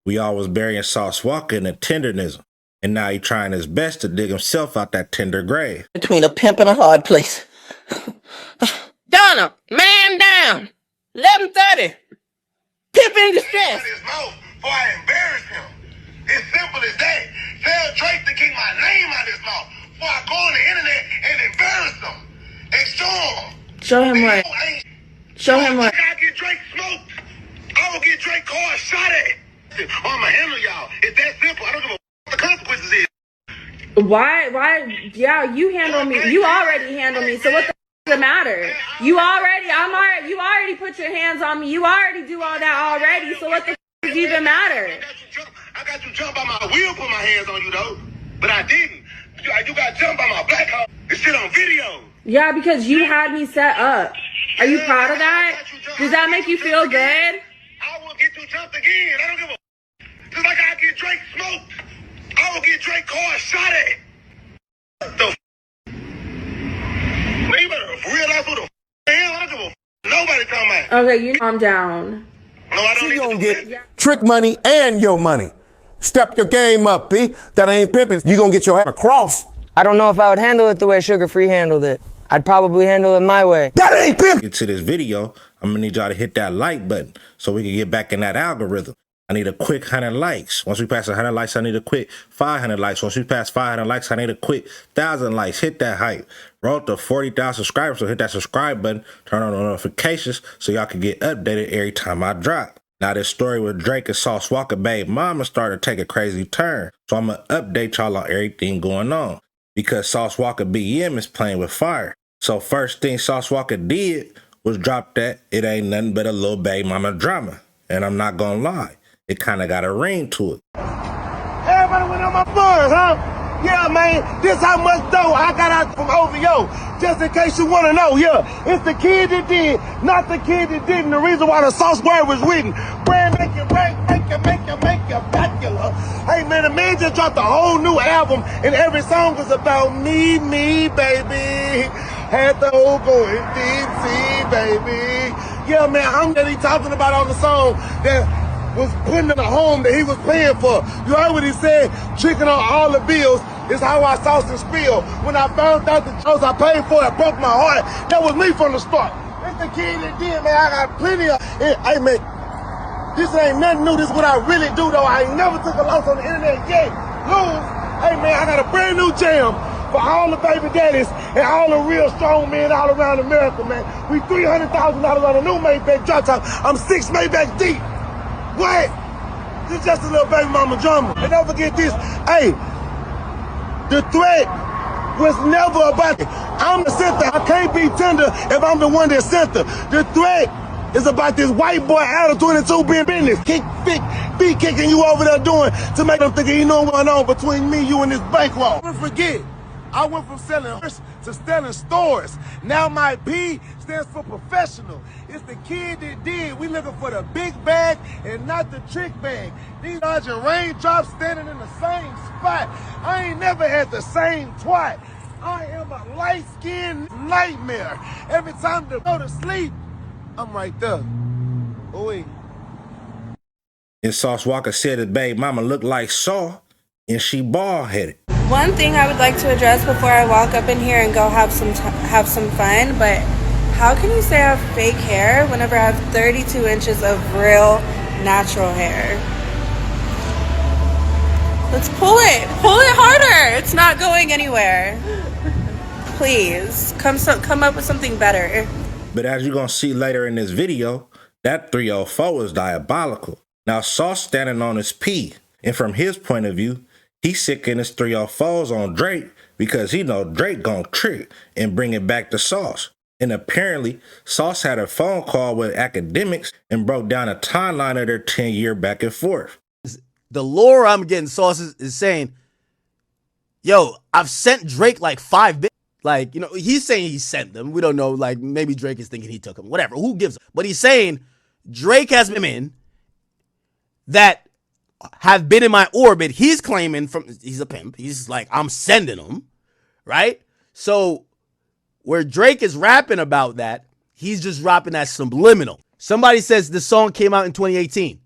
We all was burying Sauce Walka in a tenderism, and now he trying his best to dig himself out that tender grave. Between a pimp and a hard place. Donna, man down. 11:30. Pimp in distress. Before I embarrass him. It's simple as that. Tell Drake to keep my name out of his mouth before I go on the internet and embarrass him. And show him. Show him what? Show him what? I get Drake smoked. I will get Drake car shot at. I'ma handle y'all. It's that simple. I don't give a what the consequences is. Why? Yeah, you handle me. You already handle me. So what the does it matter? You already put your hands on me. You already do all that already. So what the does even matter? I got you jump by my wheel, put my hands on you though. But I didn't. You got jumped by my black hole. This shit on video. Yeah, because you had me set up. Are you proud of that? Does that make you feel good? I will get you jumped again. I don't give a just like I get Drake smoked. I will get Drake car shot at. The man, you better realize who the hell I don't give a nobody talking about. Okay, you calm down. No, I don't You need gonna to get trick money and your money. Step your game up, P. That ain't pimping. You gonna get your ass across. I don't know if I would handle it the way Sugar Free handled it. I'd probably handle it my way. That ain't pimping. Get to this video, I'm gonna need y'all to hit that like button so we can get back in that algorithm. I need a quick 100 likes. Once we pass 100 likes, I need a quick 500 likes. Once we pass 500 likes, I need a quick 1,000 likes. Hit that hype. Roll to 40,000 subscribers, so hit that subscribe button. Turn on the notifications so y'all can get updated every time I drop. Now this story with Drake and Sauce Walka BabyMama started to take a crazy turn. So I'm going to update y'all on everything going on. Because Sauce Walka BM is playing with fire. So first thing Sauce Walka did was drop that it ain't nothing but a little BabyMama drama. And I'm not going to lie. It kind of got a ring to it. Everybody went on my funds, huh? Yeah, man, this how much dough I got out from OVO. Just in case you want to know, yeah. It's the kid that did, not the kid that didn't. The reason why the sauce word was written. Brand make you rank, make you popular. Hey, man, the man just dropped a whole new album, and every song was about me, baby. Had the whole going deep sea, baby. Yeah, man, I'm really talking about on the song that was putting in a home that he was paying for. You heard what he said? Tricking on all the bills is how I sauce and spill. When I found out the shows I paid for, it broke my heart. That was me from the start. It's the kid that did, man. I got plenty of. Hey, man, this ain't nothing new. This is what I really do, though. I ain't never took a loss on the internet yet. Lose. Hey, man, I got a brand new jam for all the baby daddies and all the real strong men all around America, man. We $300,000 on a new Maybach drop top. I'm 6 Maybach deep. What? This is just a little BabyMama drama. And don't forget this. Hey, the threat was never about it. I'm the center. I can't be tender if I'm the one that sent her. The threat is about this white boy out of 22 being business. Be kicking you over there doing to make them think you know what's going on between me, you, and this bankroll. Don't forget, I went from selling horses to selling stores. Now my P stands for professional. It's the kid that did. We looking for the big bag and not the trick bag. These dodging raindrops standing in the same spot. I ain't never had the same twat. I am a light-skinned nightmare. Every time to go to sleep, I'm right there. Ooh. And Sauce Walka said that BabyMama looked like Saw, and she bald-headed. One thing I would like to address before I walk up in here and go have some fun, but how can you say I have fake hair whenever I have 32 inches of real natural hair? Let's pull it harder. It's not going anywhere. Please come up with something better. But as you're gonna see later in this video, that 304 is diabolical. Now Sauce standing on his P, and from his point of view, he's sicking his 304s on Drake because he know Drake gon' trick and bring it back to Sauce. And apparently, Sauce had a phone call with academics and broke down a timeline of their 10-year back and forth. The lore I'm getting, Sauce is saying, yo, I've sent Drake like 5 bits. Like, you know, he's saying he sent them. We don't know. Like, maybe Drake is thinking he took them. Whatever. Who gives a? But he's saying Drake has women that have been in my orbit. He's claiming he's a pimp. He's like, I'm sending them. Right? So where Drake is rapping about that, he's just rapping that subliminal. Somebody says the song came out in 2018.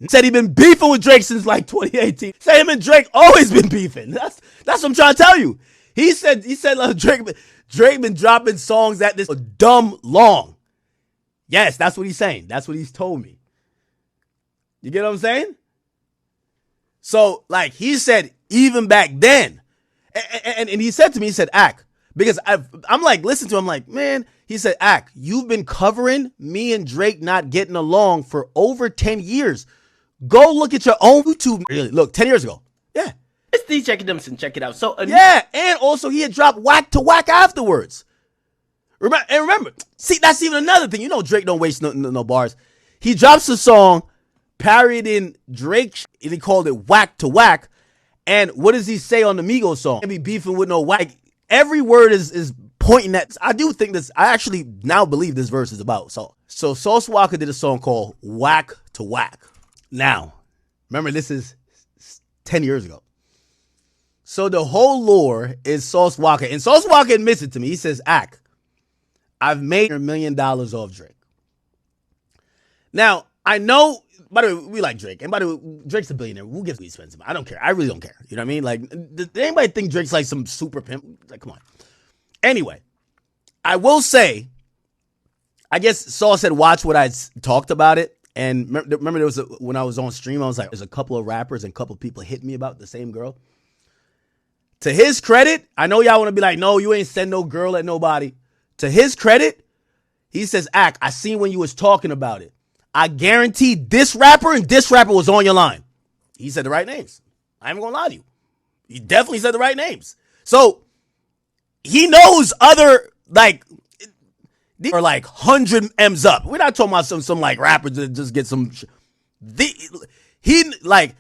Said he been beefing with Drake since like 2018. Said him and Drake always been beefing. That's what I'm trying to tell you. He said Drake been dropping songs that this dumb long. Yes, that's what he's saying. That's what he's told me. You get what I'm saying? So, like, he said even back then, and he said to me, he said, Ack, because I'm like, listen to him, I'm like, man, he said, Ack, you've been covering me and Drake not getting along for over 10 years. Go look at your own YouTube. Really, look, 10 years ago. Yeah. It's DJ Dempson. Check it out. So, yeah, and also he had dropped Wack to Wack afterwards. Remember, see, that's even another thing. You know Drake don't waste no bars. He drops a song parodying Drake, and he called it Wack to Wack. And what does he say on the Migos song? Can't be beefing with no Wack. Every word is pointing at. I do think this. I actually now believe this verse is about Sauce. So Sauce Walka did a song called Wack to Wack. Now, remember, this is 10 years ago. So the whole lore is Sauce Walka. And Sauce Walka admits it to me. He says, Ack, I've made $1 million off Drake. Now, I know, by the way, we like Drake. And by the way, Drake's a billionaire. Who gives he spends him? I don't care. I really don't care. You know what I mean? Like, does anybody think Drake's like some super pimp? Like, come on. Anyway, I will say, I guess Sauce had watched what I talked about it. And remember there was when I was on stream, I was like, there's a couple of rappers and a couple of people hit me about the same girl. To his credit, I know y'all want to be like, no, you ain't send no girl at nobody. To his credit, he says, Ack, I seen when you was talking about it. I guarantee this rapper and this rapper was on your line. He said the right names. I ain't gonna lie to you. He definitely said the right names. So he knows other, like, these are like 100 M's up. We're not talking about some like rappers that just get some. He like,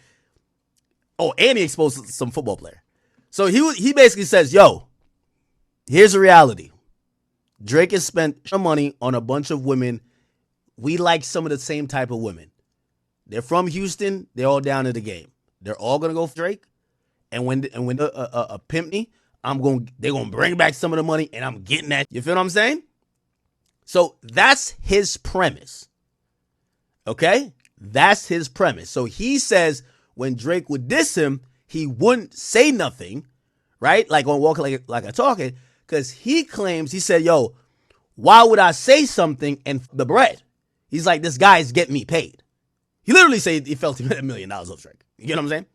oh, and he exposed some football player. So he basically says, yo, here's the reality. Drake has spent some money on a bunch of women. We like some of the same type of women. They're from Houston. They're all down to the game. They're all gonna go for Drake. And when a pimp me, they're gonna bring back some of the money, and I'm getting that. You feel what I'm saying? So that's his premise. Okay? That's his premise. So he says when Drake would diss him, he wouldn't say nothing, right? Like on Walka like I talking, because he claims, he said, yo, why would I say something and the bread? He's like, this guy is getting me paid. He literally said he felt he made $1 million off Drake. You get what I'm saying?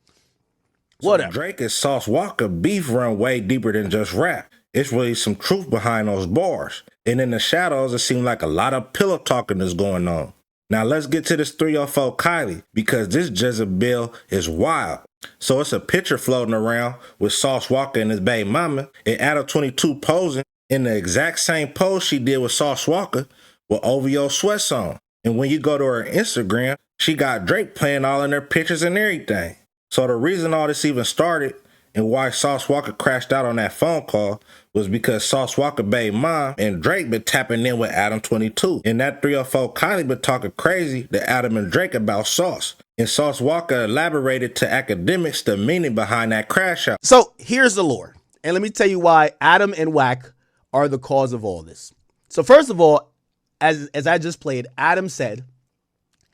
Whatever. So Drake and Sauce Walka beef run way deeper than just rap. It's really some truth behind those bars. And in the shadows, it seemed like a lot of pillow talking is going on. Now let's get to this 304 KILEY, because this Jezebel is wild. So it's a picture floating around with Sauce Walka and his baby mama, and Adam 22 posing in the exact same pose she did with Sauce Walka with OVO sweats on. And when you go to her Instagram, she got Drake playing all in her pictures and everything. So the reason all this even started and why Sauce Walka crashed out on that phone call was because Sauce Walka baby mom and Drake been tapping in with Adam 22. And that 304 KILEY been talking crazy to Adam and Drake about Sauce. And Sauce Walka elaborated to academics the meaning behind that crash out. So here's the lore. And let me tell you why Adam and Wack are the cause of all this. So first of all, as I just played, Adam said,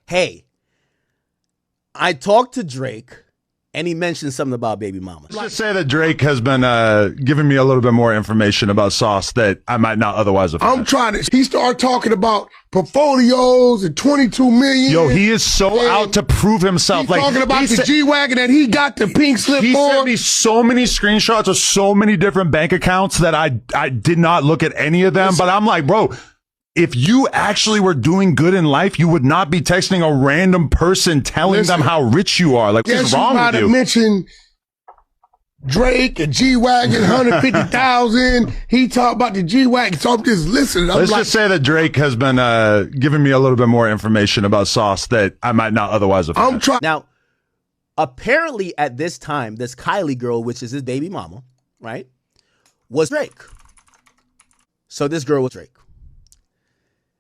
hey, I talked to Drake, and he mentioned something about BabyMama. Let's just say that Drake has been giving me a little bit more information about Sauce that I might not otherwise have. I'm trying to. He started talking about portfolios and 22 million. Yo, he is so out to prove himself. He's talking about the G-Wagon that he got the pink slip he for. He sent me so many screenshots of so many different bank accounts that I did not look at any of them. But I'm like, bro, if you actually were doing good in life, you would not be texting a random person telling them how rich you are. Like, what's wrong with you? You mentioned Drake and G-Wagon, 150,000. He talked about the G-Wagon, so I'm just listening. Let's just say that Drake has been giving me a little bit more information about Sauce that I might not otherwise have. I'm trying. Now, apparently at this time, this KILEY girl, which is his baby mama, right, was Drake. So this girl was Drake.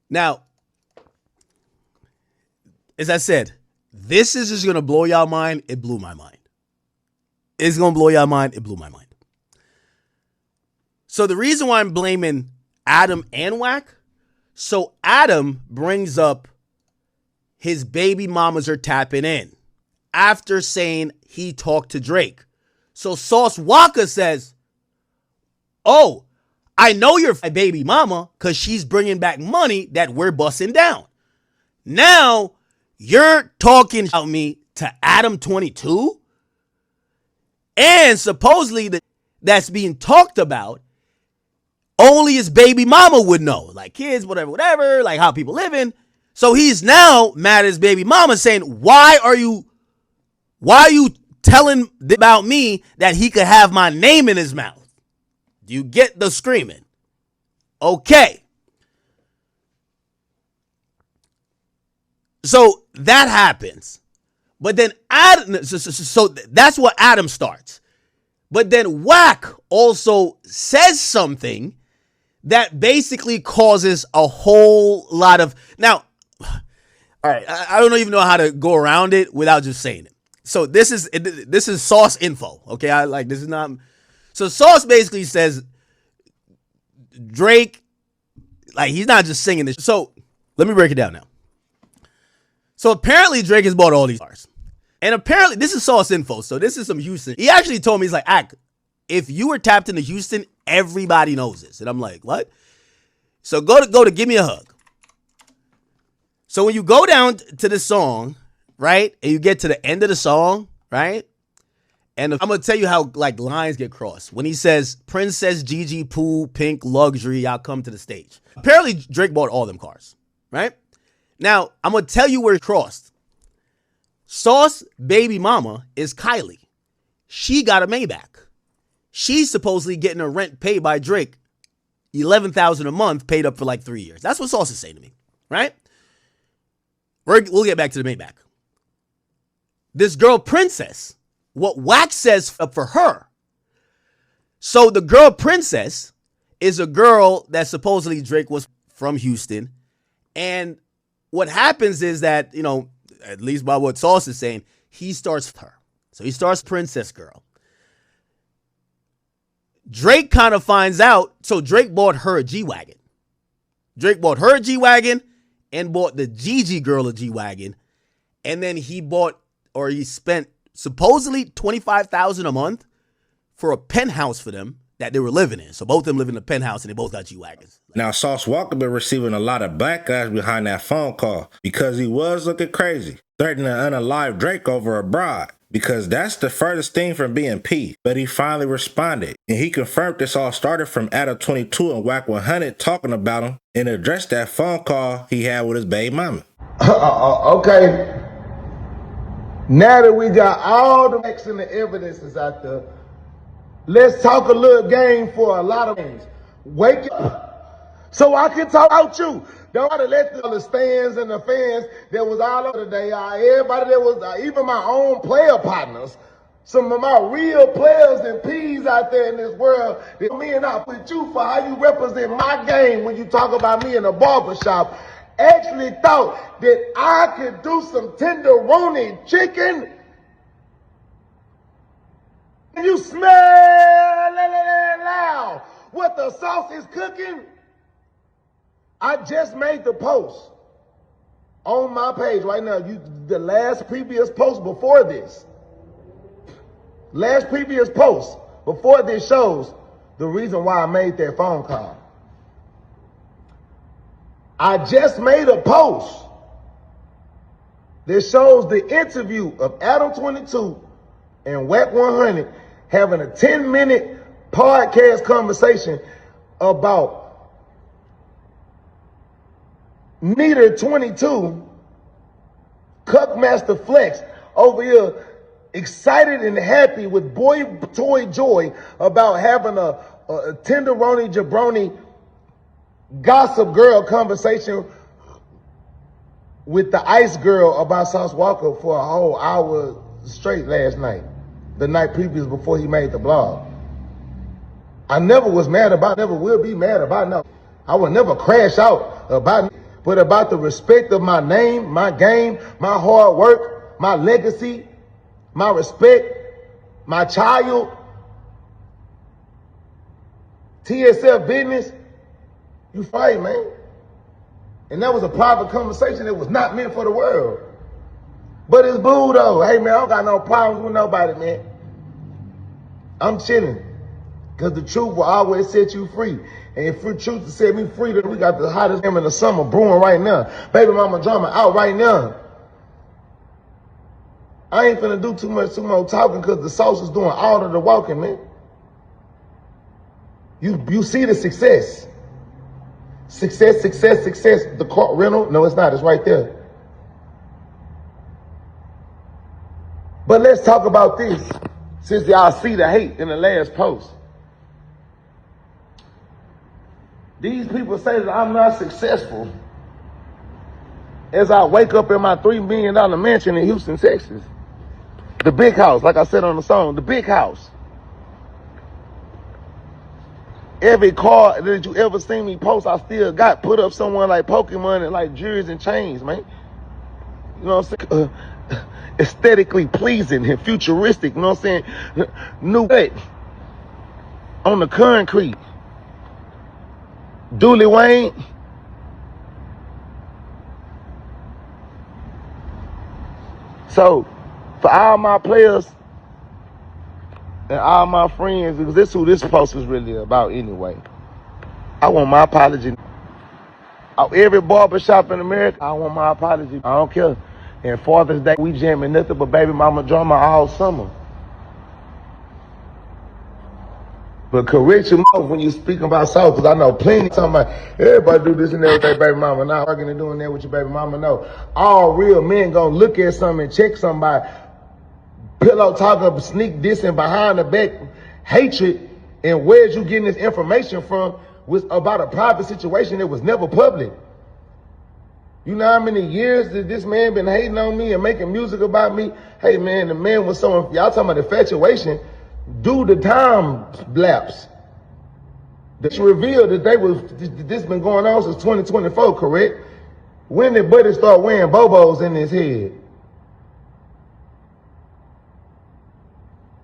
Now, as I said, this is just going to blow y'all mind. It blew my mind. It's going to blow y'all mind. It blew my mind. So the reason why I'm blaming Adam and Wack, so Adam brings up his baby mamas are tapping in after saying he talked to Drake. So Sauce Walka says, oh, I know you're my baby mama because she's bringing back money that we're busting down. Now you're talking about me to Adam 22? And supposedly that's being talked about, only his baby mama would know. Like kids, whatever, like how people living. So he's now mad at his baby mama saying, why are you telling about me that he could have my name in his mouth? Do you get the screaming? Okay. So that happens. But then Adam, so that's what Adam starts. But then Wack also says something that basically causes a whole lot of... Now, all right, I don't even know how to go around it without just saying it. So this is Sauce info, okay? This is not... So Sauce basically says Drake, like he's not just singing this. So let me break it down now. So apparently Drake has bought all these cars. And apparently this is Sauce info. So this is some Houston. He actually told me, he's like, if you were tapped into Houston, everybody knows this. And I'm like, what? So go to Give Me a Hug. So when you go down to the song, right? And you get to the end of the song, right? And I'm going to tell you how like lines get crossed. When he says, Princess Gigi Pool, Pink Luxury, y'all come to the stage. Apparently Drake bought all them cars, right? Now, I'm going to tell you where it crossed. Sauce baby mama is KILEY. She got a Maybach. She's supposedly getting her rent paid by Drake, $11,000 a month, paid up for like 3 years. That's what Sauce is saying to me, right? We'll get back to the Maybach. This girl, Princess, what Wack says for her. So the girl, Princess, is a girl that supposedly Drake was from Houston. And what happens is that, you know, at least by what Sauce is saying, he starts with her. So he starts Princess Girl. Drake kind of finds out. So Drake bought her a G-Wagon. Drake bought her a G-Wagon and bought the Gigi girl a G-Wagon. And then he spent supposedly $25,000 a month for a penthouse for them that they were living in. So both of them live in a penthouse and they both got G-Wagons. Now, Sauce Walka been receiving a lot of backlash behind that phone call because he was looking crazy, threatening to unalive Drake over a bride, because that's the furthest thing from being P. But he finally responded, and he confirmed this all started from Adam 22 and Wack 100 talking about him and addressed that phone call he had with his baby mama. Okay. Now that we got all the facts and the evidences out there, let's talk a little game for a lot of things. Wake up so I can talk about you. Don't want to let the stands and the fans that was all over today, everybody that was, even my own player partners, some of my real players and P's out there in this world, that me and I with you for how you represent my game when you talk about me in a barbershop, actually thought that I could do some tenderoni chicken. Can you smell loud what the sauce is cooking? I just made the post on my page right now. The last previous post before this. Last previous post before this shows the reason why I made that phone call. I just made a post that shows the interview of Adam 22 and Wack 100 having a 10-minute podcast conversation about Neater 22, Cuckmaster Flex over here excited and happy with boy toy joy about having a tenderoni jabroni gossip girl conversation with the ice girl about Sauce Walka for a whole hour straight last night, the night previous before he made the blog. I never was mad about, never will be mad about, no. I will never crash out about, but about the respect of my name, my game, my hard work, my legacy, my respect, my child, TSF business. You fight, man. And that was a private conversation that was not meant for the world. But it's boo though. Hey man, I don't got no problems with nobody, man. I'm chilling. Because the truth will always set you free. And if the truth to set me free, then we got the hottest game in the summer brewing right now. Baby mama drama out right now. I ain't finna do too more talking because the sauce is doing all of the walking, man. You see the success. Success. The car rental, no, it's not. It's right there. But let's talk about this, since y'all see the hate in the last post. These people say that I'm not successful as I wake up in my $3 million mansion in Houston, Texas. The big house, like I said on the song, the big house. Every car that you ever seen me post, I still got put up somewhere like Pokemon and like jewelry and chains, man. You know what I'm saying? Aesthetically pleasing and futuristic, you know what I'm saying? New on the concrete. Dooley Wayne. So, for all my players and all my friends, because this is who this post was really about anyway. I want my apology. Every barbershop in America, I want my apology. I don't care. And Father's Day, we jamming nothing but baby mama drama all summer. But correct your mouth when you speak about sauce, because I know plenty talking about everybody do this and that with their baby mama. Not working and doing that with your baby mama. No. All real men gonna look at something and check somebody. Pillow talking, sneak dissing behind the back, hatred, and where's you getting this information from was about a private situation that was never public. You know how many years that this man been hating on me and making music about me? Hey man, the man was someone, y'all talking about infatuation, do the time lapse. They revealed that this been going on since 2024, correct? When did Buddy start wearing bobos in his head?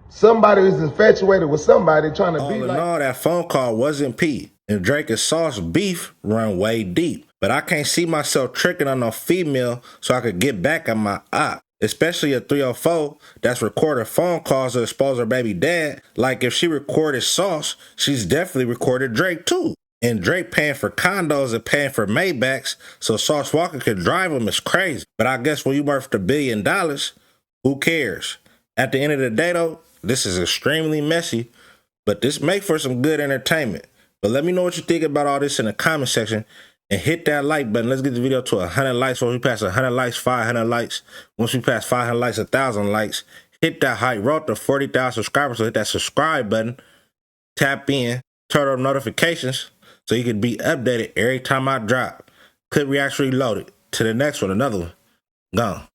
Somebody is infatuated with somebody trying to be like. All that phone call wasn't Pete. And Drake and Sauce beef run way deep. But I can't see myself tricking on no female so I could get back at my op. Especially a 304 that's recorded phone calls to expose her baby dad. Like if she recorded Sauce, she's definitely recorded Drake too. And Drake paying for condos and paying for Maybachs so Sauce Walka could drive them is crazy. But I guess when you worth $1 billion, who cares? At the end of the day though, this is extremely messy, but this make for some good entertainment. But let me know what you think about all this in the comment section and hit that like button. Let's get the video to 100 likes. Once we pass 100 likes, 500 likes. Once we pass 500 likes, 1,000 likes, hit that hype. Roll to 40,000 subscribers, so hit that subscribe button. Tap in, turn on notifications so you can be updated every time I drop. Clip Reacts Reloaded. To the next one, another one. Gone.